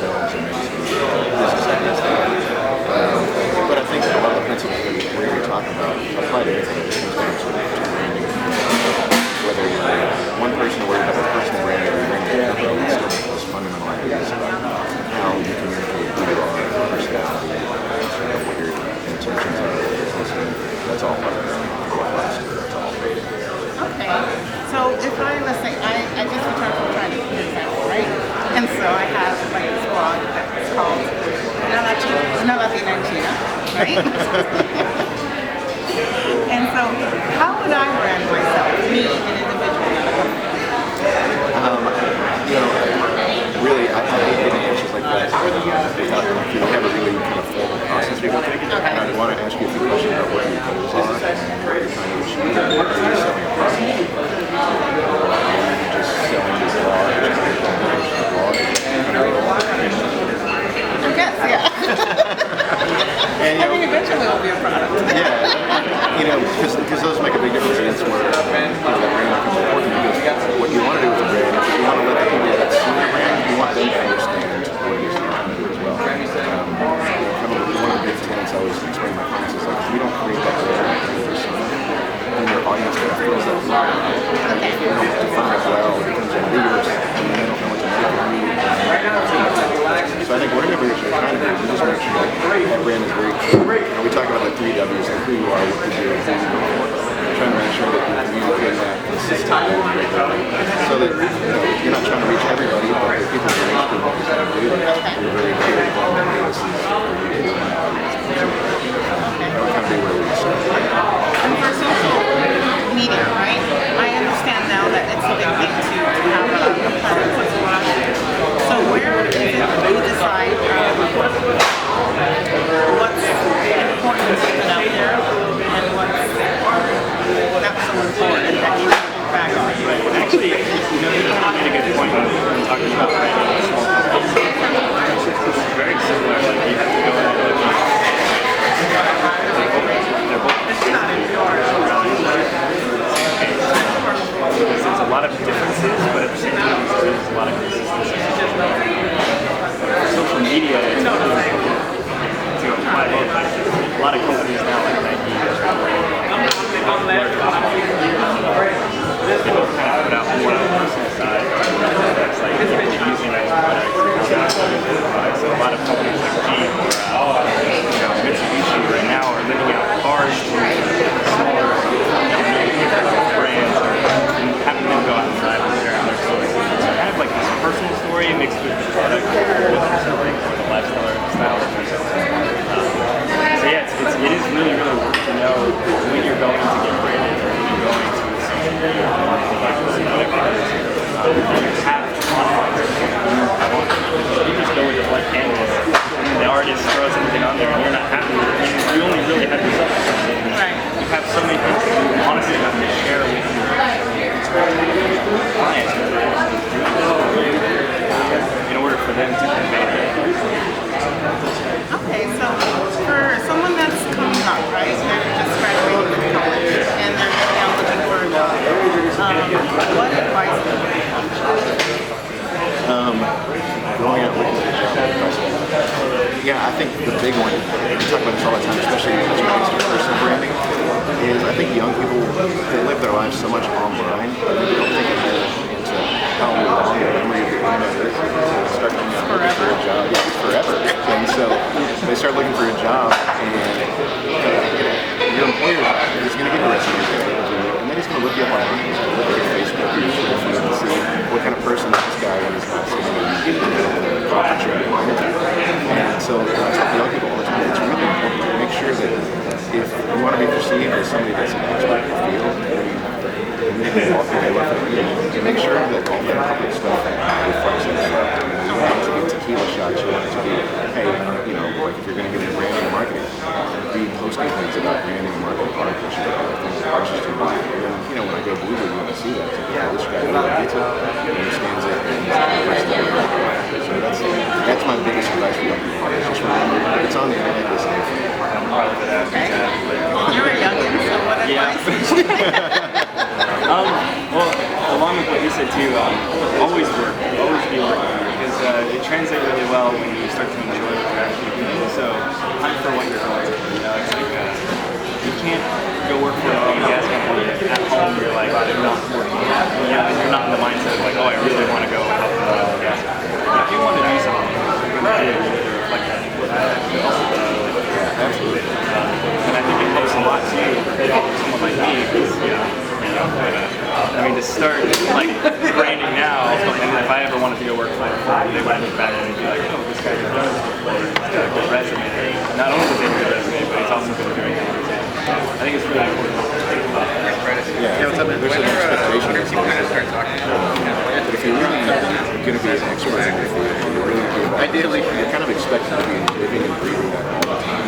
themselves and maybe some business ideas they have. But I think a lot of the principles that we're talking about apply to anything that comes down to branding. Whether you're one person or whether you're personal branding or you're branding a company, it's still those fundamental ideas about how you communicate who you are, your personality, what your intentions are, that's all part of the process. That's all. Okay. So if I, let's say, I just returned from China, for example, right? And so I have like this blog that's called China, right? And so how would I brand myself, me, an individual? Really, I hate getting answers like that without you have a really kind of formal process we go through. Okay. And I want to ask you a few questions about what your goals are and what you're trying to achieve. Are you selling a product? Are you just selling this blog? I guess, yeah. And, I mean, eventually it'll be a product. Yeah, because those make a big difference. That's where that brand becomes important. Because what you want to do with a brand, you want to let the people that see your brand, you want them to understand what it is you're trying to do as well. One of the big tenets I always explain to my clients is like, if you don't create that brand persona, then your audience kind of feels that line. Okay. If you don't define it well, it becomes ambiguous, and they don't know what to make of you. So I think whatever you're trying to do, you just make sure that brand is very clear. We talk about the 3 W's, like who you are, what you do, and who you know for. Trying to make sure that you communicate that consistently and regularly, so that you're not trying to reach everybody, but the people who reach people who kind of do, you're very clear to them that hey, this is for you. That would kind of be where we start. And for social media, right? I understand now that it's a big thing to have a platform as well. So where is it that you decide what's important to put out there and what's not so important that you should look back on? Actually, you made a good point when talking about branding. It's very similar. Like you have to go and look at they're both because there's a lot of differences, but at the same time there's a lot of consistency. Social media is to apply both. Like, a lot of companies now, like Nike, they both kind of put out more on the personal side. That's like people using those products. So a lot of companies like Jeep or Mitsubishi right now are lending out cars to smaller brands or having them go out and drive and share their stories. So kind of like this personal story mixed with the product, what they're selling, or the lifestyle or style that they're selling. So yeah, it is really, really worth to know when you're going to get branded or when you're going to social media or marketing agency, whatever it is. You have to modify it. You just go with the blank canvas and the artist throws everything on there and you're not happy with it. You only really have yourself to say. Right. You have so many things that you honestly have to share with your clients in order for them to convey that. Okay, so for someone that's coming up, right, they're just graduating from college and they're now looking for a job, what advice would you give? Going out looking for a job. Yeah, I think the big one, we talk about this all the time, especially as it relates to personal branding, is I think young people, they live their lives so much online, they don't think ahead into how long their memory of the internet is. They start going out looking for a job. Yeah, it's forever. And so they start looking for a job, and your employer is going to give you a resume, and then he's going to look you up online. He's going to look at your Facebook, your Twitter, and see what kind of person this guy is not sitting in the conference room. And so I tell young people all the time, it's really important to make sure that if you want to be perceived as somebody that's an expert in the field, and you can walk away with it, make sure that all that public stuff reflects it. You want it to be tequila shots, you want it to be, hey, like if you're going to get into branding and marketing, be posting things about branding and marketing articles, things that are just too much. And then, when I go Google, you want to see that. It's like, this guy really gets it, he understands it, and he's the person that we're working with. So that's my biggest advice for young people. Just remember, if it's on the internet, it's safe. Okay. You're a youngin', so what advice? Well, along with what you said too, always work, always be working, because it translates really well when you start to enjoy what you're actually doing. So hunt for what you're going for. You know, it's like you can't go work for a oil and gas company at home. You're like not working. You know, you're not in the mindset of like, oh, I really want to go help the oil and gas company. If you want to do something, you're going to do it. You need to reflect that. Absolutely. And I think it helps a lot too for someone like me because I mean to start like branding now, and if I ever wanted to go work for them, they might look back and be like, oh, this guy has done this before. He's got a good resume. Not only does he have a good resume, but he's also been doing things. I think it's really important. Yeah, what's up, man? There's an expectation that if you're really going to be an expert in your field, you're really ideally, you're kind of expected to be living and breathing that all the time.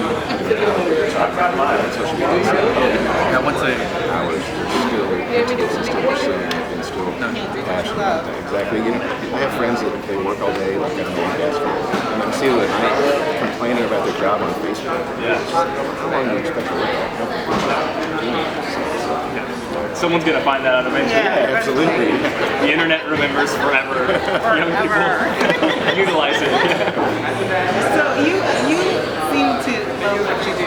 On social media. Yeah, once a hours, you're still pursuing it and still passionate about that. Exactly. You know, I have friends that they work all day, like at an oil and gas field, and I see them at night complaining about their job on Facebook. Yeah. How long do you expect to work at that company? Someone's gonna find that out eventually. Yeah, absolutely. The internet remembers forever. Young people utilize it. So you seem to love what you do.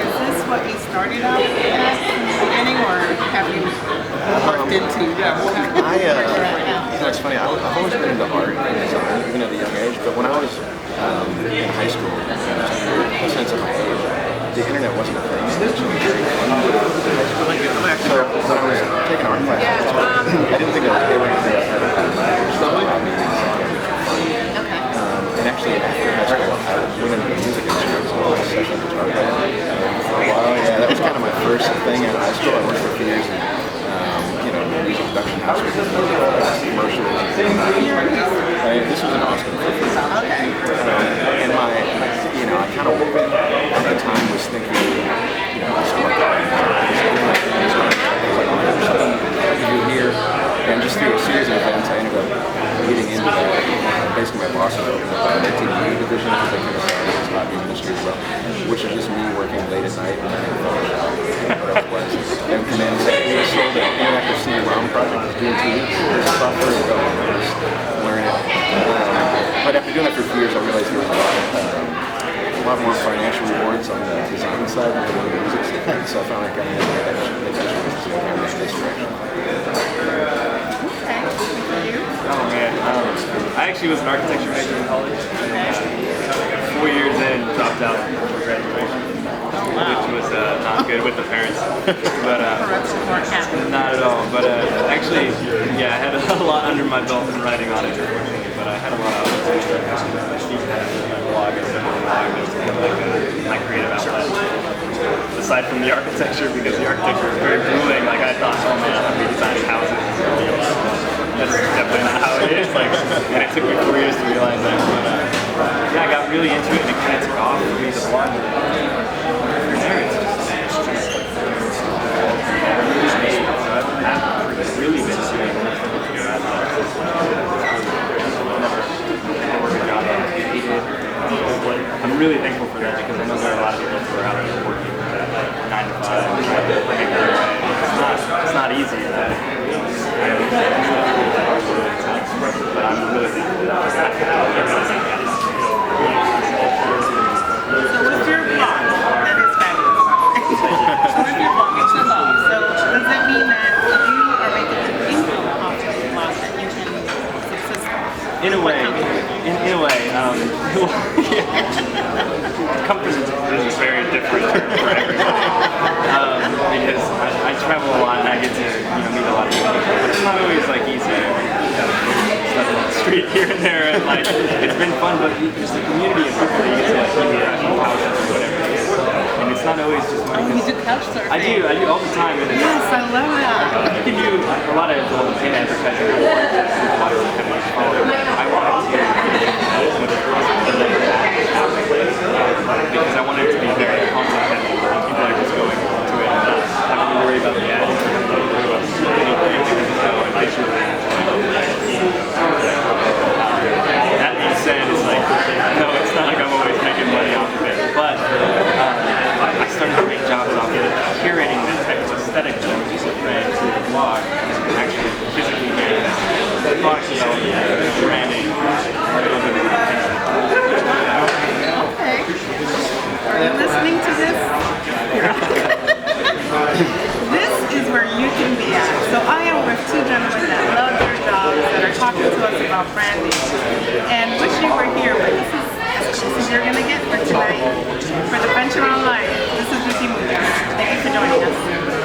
Is this what you started out as from the beginning, or have you worked into what you're at now? You know, it's funny. I've always been into art and design, even at a young age. But when I was in high school, a sense of my age, the internet wasn't a thing. So when I was taking art classes, I didn't think I was ever going to be and actually after high school, I went into the music industry. I was a session guitar player for a while. Yeah, that was kind of my first thing out of high school. I worked for a few years in, you know, music production house with commercials. This was in Austin. Okay. And my, you know, I kind of at the time was thinking, you know, I was like, do here, and just through a series of events, I ended up getting into that. Basically, my boss opened up an interview division because they kind of saw this hobby industry as well, which is just me working late at night and learning Photoshop and what else was. And then we sold an interactive CD-ROM project. It was doing 2 weeks. There's software to go and just learn it. But after doing that for a few years, I realized there was a lot more financial rewards on the design side than on the music side. So I found like I needed to make that choice to go in this direction. Oh man, I actually was an architecture major in college. 4 years in, dropped out before graduation, which was not good with the parents. But not at all. But actually, yeah, I had a lot under my belt in writing on it, unfortunately. But I had a lot of opportunities. My blog and stuff. It was kind of like my creative outlet. Aside from the architecture, because the architecture was very grueling. Like I thought, oh man, I'm gonna be designing houses. That's definitely not how it is. Like, and it took me 4 years to realize that. But yeah, I got really into it, and it kind of took off for me. The blog. I've really been doing I'm really thankful for that because I know there are a lot of people who are out there working 9 to 5 and trying to make their way. It's not easy. But I'm really thankful for that. So what's your blog? That is fabulous. What's your blog? It's your blog. So does that mean that you are making an income off of the blog that you can subsist on? In a way, comfort is a very different term for everybody. Because I travel a lot and I get to meet a lot of people, but it's not always like easy. Stuff on the street here and there, and like it's been fun, but just the community of people you get to either at home houses or whatever it is. And it's not always just money. Oh, you do couch surfing? I do all the time. And yes, I love that. You can do a lot of in advertising. I wanted to because I wanted it to be very content heavy where people are just going to it and not having to worry about the ads or anything. That being said, it's like, no, it's not like I'm always making money off of it. But I started to make jobs off of curating the type of aesthetic that I'm just bringing to the blog and actually physically making product development, branding, a little bit of things like that. two gentlemen that love their jobs, that are talking to us about branding, and wish you were here, but this is as close as you're going to get for tonight. For the Venture Online, this is Vicky Munoz. Thank you for joining us.